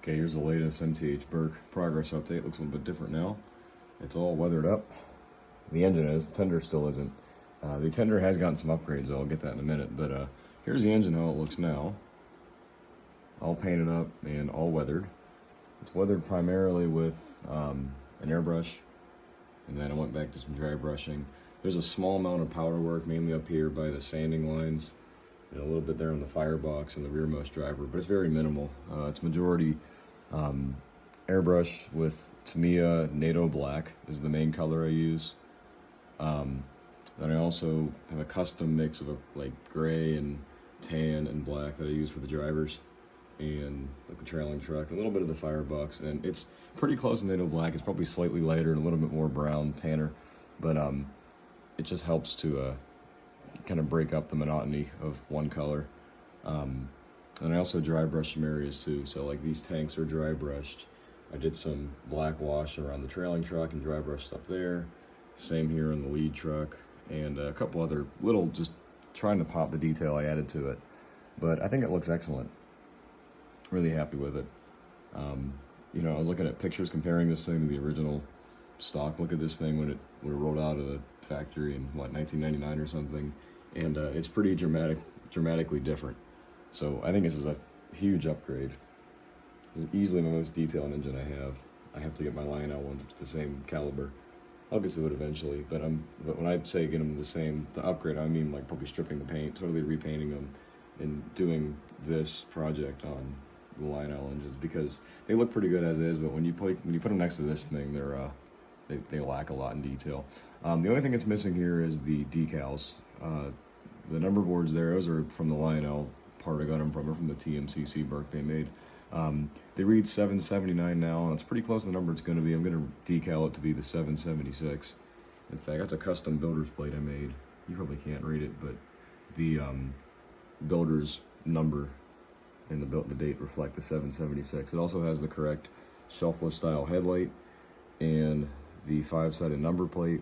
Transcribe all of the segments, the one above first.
Okay, here's the latest MTH Berk progress update. Looks a little bit different now. It's all weathered up. The engine is, the tender still isn't. The tender has gotten some upgrades, though. I'll get that in a minute. But here's the engine, how it looks now. All painted up and all weathered. It's weathered primarily with an airbrush, and then I went back to some dry brushing. There's a small amount of powder work, mainly up here by the sanding lines, and a little bit there on the firebox and the rearmost driver, but it's very minimal. It's majority airbrush with Tamiya NATO Black is the main color I use. Then I also have a custom mix of like gray and tan and black that I use for the drivers and like the trailing truck, a little bit of the firebox, and it's pretty close to NATO Black. It's probably slightly lighter and a little bit more brown, tanner, but it just helps to kind of break up the monotony of one color. And I also dry brush some areas too. So like these tanks are dry brushed. I did some black wash around the trailing truck and dry brushed up there. Same here on the lead truck, and a couple other little, just trying to pop the detail I added to it. But I think it looks excellent. Really happy with it. You know, I was looking at pictures comparing this thing to the original stock. Look at this thing when it rolled out of the factory in what, 1999 or something, and it's pretty dramatically different. So I think this is a huge upgrade. This is easily my most detailed engine I have. I have to get my Lionel ones, which is the same caliber. I'll get to it eventually, but when I say get them the same, to upgrade, I mean like probably stripping the paint, totally repainting them, and doing this project on the Lionel engines, because they look pretty good as is, but when you put them next to this thing, they lack a lot in detail. The only thing that's missing here is the decals. The number boards there, those are from the Lionel part I got them from, or from the TMCC Berk they made. They read 779 now, and it's pretty close to the number it's going to be. I'm going to decal it to be the 776. In fact, that's a custom builder's plate I made. You probably can't read it, but the builder's number and the date reflect the 776. It also has the correct shelfless style headlight and the 5-sided number plate.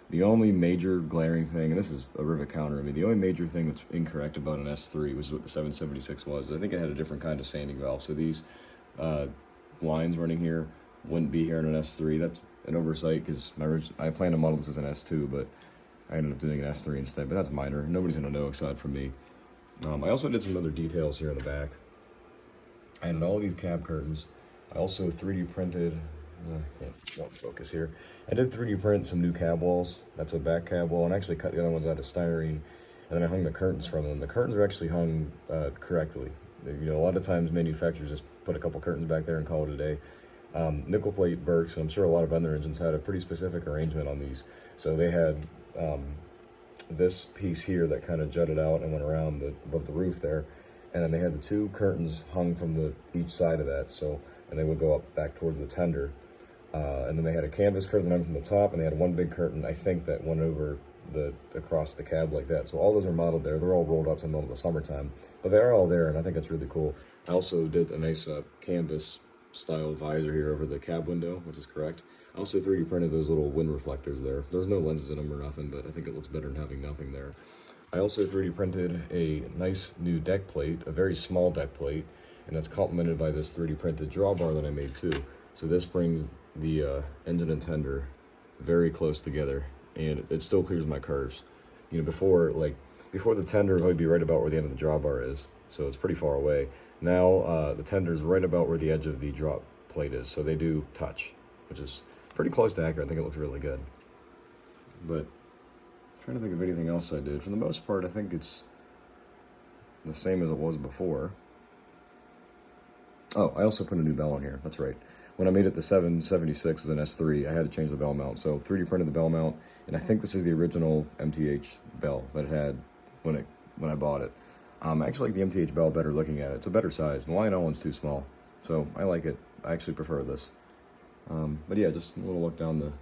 The only major glaring thing, and this is a rivet counter, I mean, the only major thing that's incorrect about an S3, which is what the 776 was, I think it had a different kind of sanding valve. So these lines running here wouldn't be here in an S3. That's an oversight, because I planned to model this as an S2, but I ended up doing an S3 instead, but that's minor. Nobody's going to know except for me. I also did some other details here in the back. I added all these cab curtains. I also 3D printed, won't focus here. I did 3D print some new cab walls. That's a back cab wall, and actually cut the other ones out of styrene. And then I hung the curtains from them. The curtains are actually hung correctly. You know, a lot of times manufacturers just put a couple curtains back there and call it a day. Nickel plate Berks, and I'm sure a lot of other engines had a pretty specific arrangement on these. So they had this piece here that kind of jutted out and went around above the roof there. And then they had the two curtains hung from each side of that, so, and they would go up back towards the tender. And then they had a canvas curtain that hung from the top, and they had one big curtain, I think, that went over across the cab like that. So all those are modeled there. They're all rolled up in the middle of the summertime, but they're all there, and I think it's really cool. I also did a nice canvas style visor here over the cab window, which is correct. I also 3D printed those little wind reflectors there. There's no lenses in them or nothing, but I think it looks better than having nothing there. I also 3D printed a nice new deck plate, a very small deck plate, and that's complemented by this 3D printed drawbar that I made too. So this brings the engine and tender very close together, and it still clears my curves. You know, before the tender would be right about where the end of the drawbar is, so it's pretty far away. Now the tender's right about where the edge of the drop plate is, so they do touch, which is pretty close to accurate. I think it looks really good. But trying to think of anything else I did. For the most part, I think it's the same as it was before. Oh, I also put a new bell on here. That's right. When I made it the 776 as an S3, I had to change the bell mount. So 3D printed the bell mount, and I think this is the original MTH bell that it had when I bought it. I actually like the MTH bell better looking at it. It's a better size. The Lionel one's too small, so I like it. I actually prefer this. But yeah, just a little look down the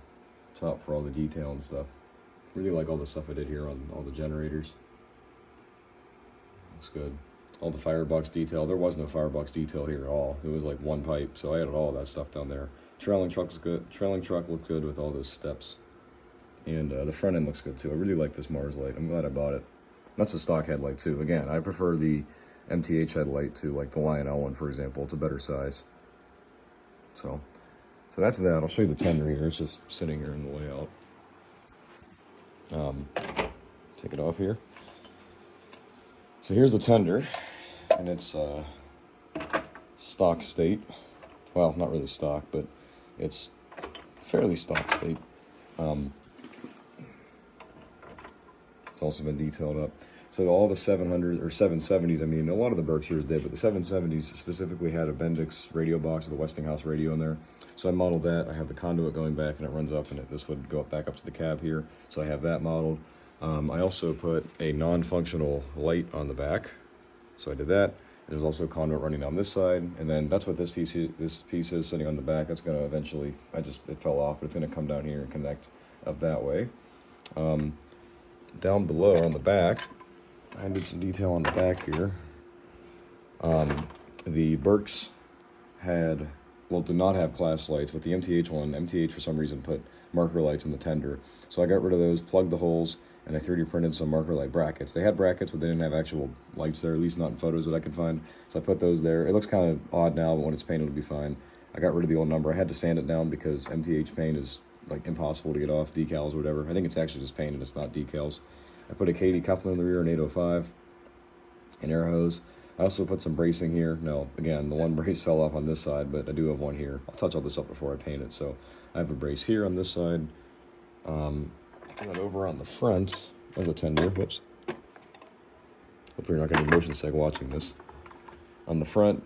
top for all the detail and stuff. Really like all the stuff I did here on all the generators. Looks good. All the firebox detail. There was no firebox detail here at all. It was like one pipe, so I added all that stuff down there. Trailing truck's good. Trailing truck looked good with all those steps. And the front end looks good too. I really like this Mars light. I'm glad I bought it. That's a stock headlight too. Again, I prefer the MTH headlight to like the Lionel one, for example. It's a better size. So that's that. I'll show you the tender here. It's just sitting here in the layout. Take it off here. So here's the tender, and it's stock state. Well, not really stock, but it's fairly stock state. It's also been detailed up. So all the 700 or 770s, I mean, a lot of the Berkshires did, but the 770s specifically had a Bendix radio box with a Westinghouse radio in there. So I modeled that. I have the conduit going back, and it runs up, and this would go back up to the cab here. So I have that modeled. I also put a non-functional light on the back. So I did that. There's also a conduit running down this side, and then that's what this piece is sitting on the back. That's going to eventually, it fell off, but it's going to come down here and connect up that way. Down below on the back, I did some detail on the back here. The Berks did not have class lights, but the MTH for some reason put marker lights in the tender. So I got rid of those, plugged the holes, and I 3D printed some marker light brackets. They had brackets, but they didn't have actual lights there, at least not in photos that I could find. So I put those there. It looks kind of odd now, but when it's painted, it'll be fine. I got rid of the old number. I had to sand it down because MTH paint is like impossible to get off, decals or whatever. I think it's actually just painted, it's not decals. I put a KD coupler in the rear, an 805, an air hose. I also put some bracing here. No, again, the one brace fell off on this side, but I do have one here. I'll touch all this up before I paint it. So I have a brace here on this side. And then over on the front of the tender, whoops. Hope you're not going to be motion sick watching this. On the front,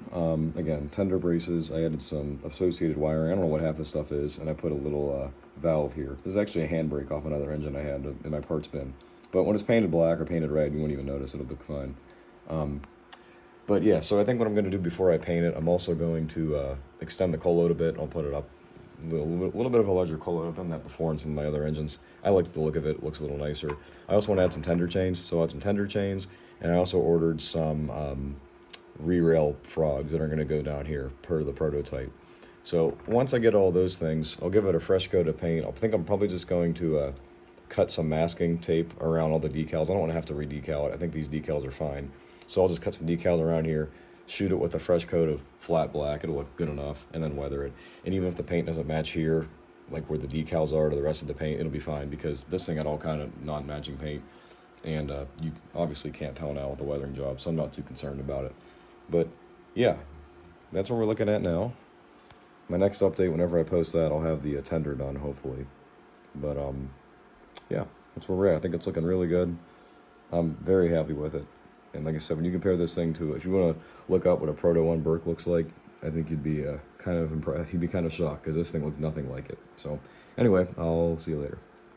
again, tender braces. I added some associated wiring. I don't know what half this stuff is, and I put a little valve here. This is actually a handbrake off another engine I had in my parts bin. But when it's painted black or painted red, you won't even notice. It'll look fine. But yeah, so I think what I'm going to do before I paint it, I'm also going to extend the coil load a bit. I'll put it up a little bit of a larger coil load. I've done that before in some of my other engines. I like the look of it. It looks a little nicer. I also want to add some tender chains. So I'll add some tender chains, and I also ordered some re-rail frogs that are going to go down here per the prototype. So once I get all those things, I'll give it a fresh coat of paint. I think I'm probably just going to cut some masking tape around all the decals. I don't want to have to re-decal it. I think these decals are fine. So I'll just cut some decals around here, shoot it with a fresh coat of flat black. It'll look good enough, and then weather it. And even if the paint doesn't match here, like where the decals are to the rest of the paint, it'll be fine because this thing had all kind of non-matching paint. And you obviously can't tell now with the weathering job, so I'm not too concerned about it. But yeah, that's what we're looking at now. My next update, whenever I post that, I'll have the tender done, hopefully. But yeah, that's where we're at. I think it's looking really good. I'm very happy with it. And like I said, when you compare this thing to, if you want to look up what a Proto 1 Berk looks like, I think you'd be kind of impressed. You'd be kind of shocked because this thing looks nothing like it. So anyway, I'll see you later.